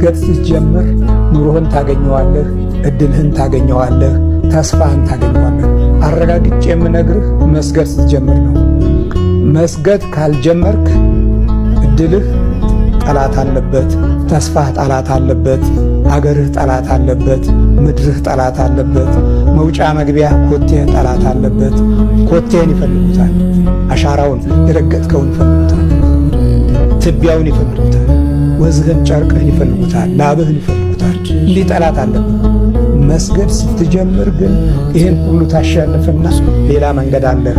መስገድ ስትጀምር ኑሮህን ታገኘዋለህ፣ እድልህን ታገኘዋለህ፣ ተስፋህን ታገኘዋለህ። አረጋግጬ የምነግርህ መስገድ ስትጀምር ነው። መስገድ ካልጀመርክ እድልህ ጠላት አለበት፣ ተስፋህ ጠላት አለበት፣ አገርህ ጠላት አለበት፣ ምድርህ ጠላት አለበት፣ መውጫ መግቢያ ኮቴህ ጠላት አለበት። ኮቴህን ይፈልጉታል፣ አሻራውን የረገጥከውን ይፈልጉታል፣ ትቢያውን ይፈልጉታል፣ ወዝህን ጨርቅህን ይፈልጉታል፣ ላብህን ይፈልጉታል። እንዲህ ጠላት አለበት። መስገድ ስትጀምር ግን ይህን ሁሉ ታሸንፍና ሌላ መንገድ አለህ።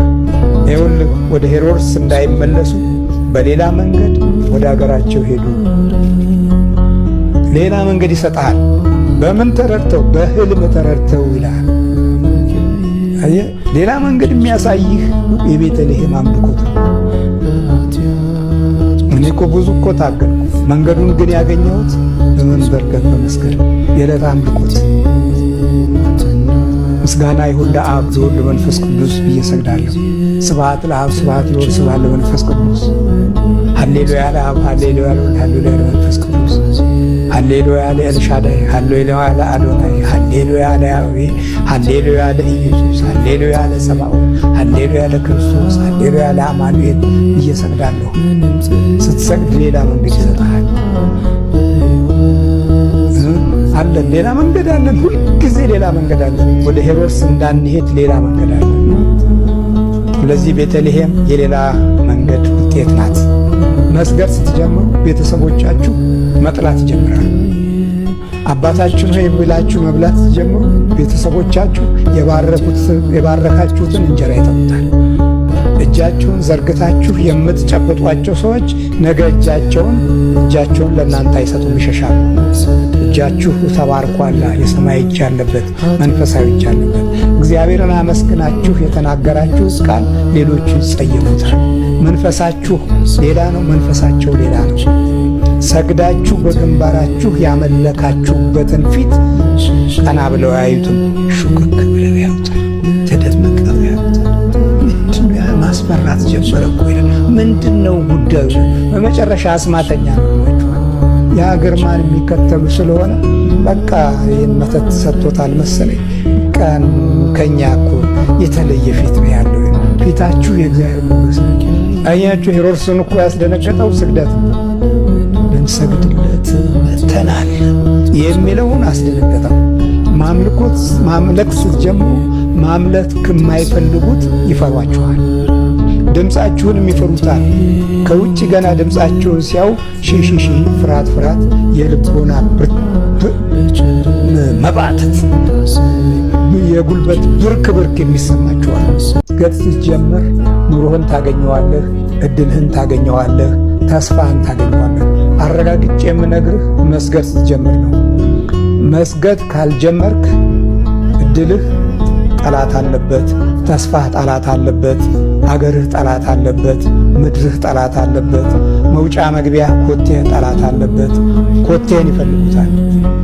ይኸውልህ ወደ ሄሮድስ እንዳይመለሱ በሌላ መንገድ ወደ አገራቸው ሄዱ። ሌላ መንገድ ይሰጣል። በምን ተረድተው? በህልም ተረድተው ይላል። አየህ፣ ሌላ መንገድ የሚያሳይህ የቤተልሔም አምልኮት ነው። እኔ እኮ ብዙ እኮ ታገልኩ። መንገዱን ግን ያገኘሁት በመንበርከክ በመስገድ የዕለት አምልኮት። ምስጋና ይሁን ለአብ ለወልድ ለመንፈስ ቅዱስ ብዬ ሰግዳለሁ። ስብሐት ለአብ ስብሐት ለወልድ ስብሐት ለመንፈስ ቅዱስ። ሃሌሉያ ለአብ ሃሌሉያ ለወልድ ሃሌሉያ ለመንፈስ ቅዱስ። ሃሌሉያ ለኤልሻዳይ ሃሌሉያ ለአዶናይ ሃሌሉያ ለያህዌ ሃሌሉያ ለኢየሱስ ሃሌሉያ ለሰብአው ሃሌሉያ ለክርስቶስ ሃሌሉያ ለአማኑኤል ብዬ ሰግዳለሁ። ስትሰግድ ሌላ መንገድ ይሰጥሃል። አለን ሌላ መንገድ አለን። ሁልጊዜ ሌላ መንገድ አለን። ወደ ሄሮድስ እንዳንሄድ ሌላ መንገድ አለን። ስለዚህ ቤተልሔም የሌላ መንገድ ውጤት ናት። መስገድ ስትጀምሩ ቤተሰቦቻችሁ መጥላት ይጀምራሉ። አባታችን ሆይ ብላችሁ መብላት ስትጀምሩ ቤተሰቦቻችሁ የባረካችሁትን እንጀራ ይጠጡታል። እጃችሁን ዘርግታችሁ የምትጨብጧቸው ሰዎች ነገ እጃቸውን ለእናንተ አይሰጡም፣ ይሸሻሉ። እጃችሁ ተባርኳላ፣ የሰማይ እጅ ያለበት መንፈሳዊ እጅ ያለበት። እግዚአብሔርን አመስግናችሁ የተናገራችሁት ቃል ሌሎቹ ይጸየፉታል። መንፈሳችሁ ሌላ ነው፣ መንፈሳቸው ሌላ ነው። ሰግዳችሁ በግንባራችሁ ያመለካችሁበትን ፊት ቀና ብለው ያዩትም፣ ሹክክ ብለው ያዩታል፣ ተደመቀው ያዩታል። ማስፈራት ጀመረ እኮ ይላል። ምንድነው ጉዳዩ? በመጨረሻ አስማተኛ ነው ይሏቸዋል። የሀገር ማን የሚከተሉ ስለሆነ በቃ ይህን መተት ሰጥቶታል መሰለኝ። ቀን ከኛ እኮ የተለየ ፊት ነው ያለው። ፊታችሁ የእግዚአብሔር ሞገስ ነው። አያችሁ፣ ሄሮድስን እኮ ያስደነገጠው ስግደት ነው። ልንሰግድለት መተናል የሚለውን አስደነገጠው። ማምለክ ስትጀምሩ ማምለክ ከማይፈልጉት ይፈሯችኋል። ድምፃችሁንም ይፈሩታል። ከውጭ ገና ድምፃችሁን ሲያው ሺሺ ፍርሃት የልቦና መባተት የጉልበት ብርክ የሚሰማችኋል። መስገድ ስትጀምር ኑሮህን ታገኘዋለህ፣ እድልህን ታገኘዋለህ፣ ተስፋህን ታገኘዋለህ። አረጋግጬ የምነግርህ መስገድ ስትጀምር ነው። መስገድ ካልጀመርክ እድልህ ጠላት አለበት፣ ተስፋህ ጠላት አለበት፣ አገርህ ጠላት አለበት፣ ምድርህ ጠላት አለበት፣ መውጫ መግቢያ ኮቴህ ጠላት አለበት። ኮቴህን ይፈልጉታል፣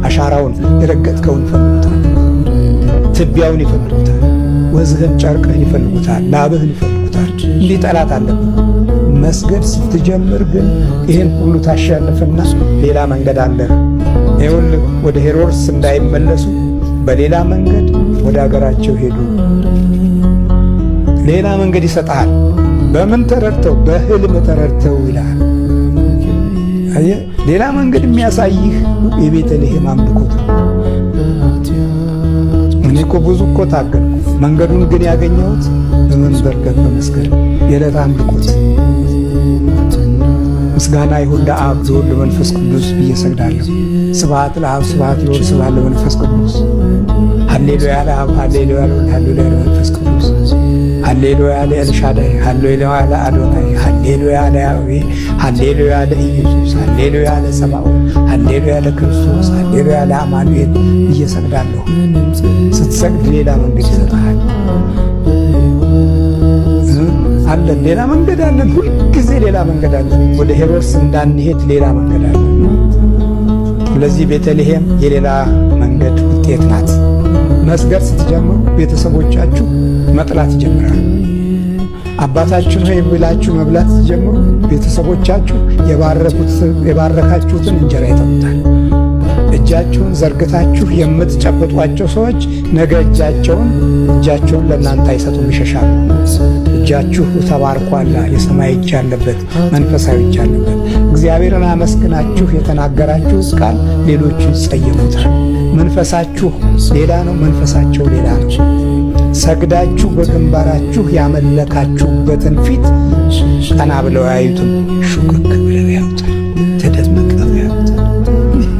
አሻራውን የረገጥከውን ይፈልጉታል፣ ትቢያውን ይፈልጉታል፣ ወዝህን ጨርቅህን ይፈልጉታል፣ ላብህን ይፈልጉታል። እንዲህ ጠላት አለበት። መስገድ ስትጀምር ግን ይህን ሁሉ ታሸንፍና ሌላ መንገድ አለህ። ይኸውልህ ወደ ሄሮድስ እንዳይመለሱ በሌላ መንገድ ወደ አገራቸው ሄዱ። ሌላ መንገድ ይሰጣል። በምን ተረድተው? በህልም ተረድተው ይላል። አየህ፣ ሌላ መንገድ የሚያሳይህ የቤተልሔም አምልኮት ነው። እኔ እኮ ብዙ እኮ ታገልኩ። መንገዱን ግን ያገኘሁት በመንበርከክ በመስገድ የዕለት አምልኮት። ምስጋና ይሁን ለአብ ለወልድ ለመንፈስ ቅዱስ ብዬ ሰግዳለሁ። ስብሐት ለአብ ስብሐት ለወልድ ስብሐት ለመንፈስ ቅዱስ። ሃሌሉያ ለአብ ሃሌሉያ ለወልድ ሃሌሉያ ለመንፈስ ቅዱስ። ሃሌሉያ ለኤልሻዳይ ሃሌሉያ ለአዶናይ ሃሌሉያ ለያህዌ ሃሌሉያ ለኢየሱስ ሃሌሉያ ለሰብአው ሃሌሉያ ለክርስቶስ ሃሌሉያ ለአማኑኤል ብዬ ሰግዳለሁ። ስትሰግድ ሌላ መንገድ ይሰጥሃል። አለን ሌላ መንገድ አለን። ሁልጊዜ ሌላ መንገድ አለን። ወደ ሄሮድስ እንዳንሄድ ሌላ መንገድ አለን። ስለዚህ ቤተልሔም የሌላ መንገድ ውጤት ናት። መስገድ ስትጀምሩ ቤተሰቦቻችሁ መጥላት ይጀምራሉ። አባታችን ሆይ ብላችሁ መብላት ስትጀምሩ ቤተሰቦቻችሁ የባረካችሁትን እንጀራ ይጠጡታል። እጃችሁን ዘርግታችሁ የምትጨብጧቸው ሰዎች ነገ እጃቸውን ለእናንተ አይሰጡም፣ ይሸሻሉ። እጃችሁ ተባርኳላ። የሰማይ እጅ ያለበት መንፈሳዊ እጅ ያለበት እግዚአብሔርን አመስግናችሁ የተናገራችሁት ቃል ሌሎቹ ይጸየሙታል። መንፈሳችሁ ሌላ ነው፣ መንፈሳቸው ሌላ ነው። ሰግዳችሁ በግንባራችሁ ያመለካችሁበትን ፊት ቀና ብለው ያዩትም፣ ሹክክ ብለው ያዩታል፣ ተደምቀው ያዩታል።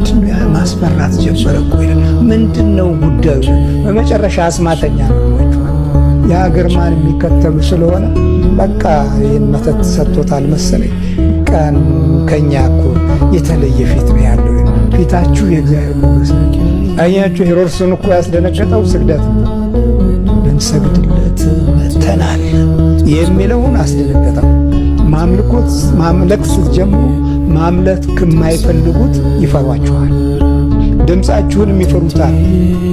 ምንድነው ያ? ማስፈራት ጀመረ እኮ ይላል። ምንድነው ጉዳዩ? በመጨረሻ አስማተኛ ነው። ያ ግርማን የሚከተሉ ስለሆነ በቃ ይህን መተት ሰጥቶታል መሰለኝ። ቀን ከኛ እኮ የተለየ ፊት ነው ያለው። ፊታችሁ የእግዚአብሔር ሞገስ ነው። አያችሁ፣ ሄሮድስን እኮ ያስደነገጠው ስግደት ነው። ልንሰግድለት መጥተናል የሚለውን አስደነገጠው። ማምለክ ስትጀምሩ ማምለክ ከማይፈልጉት ይፈሯችኋል፣ ድምፃችሁንም ይፈሩታል።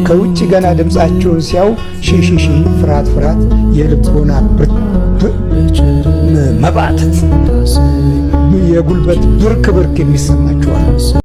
ከውጭ ገና ድምፃችሁን ሲያው ሺ ፍርሃት፣ የልቦና መባተት፣ የጉልበት ብርክ የሚሰማችኋል።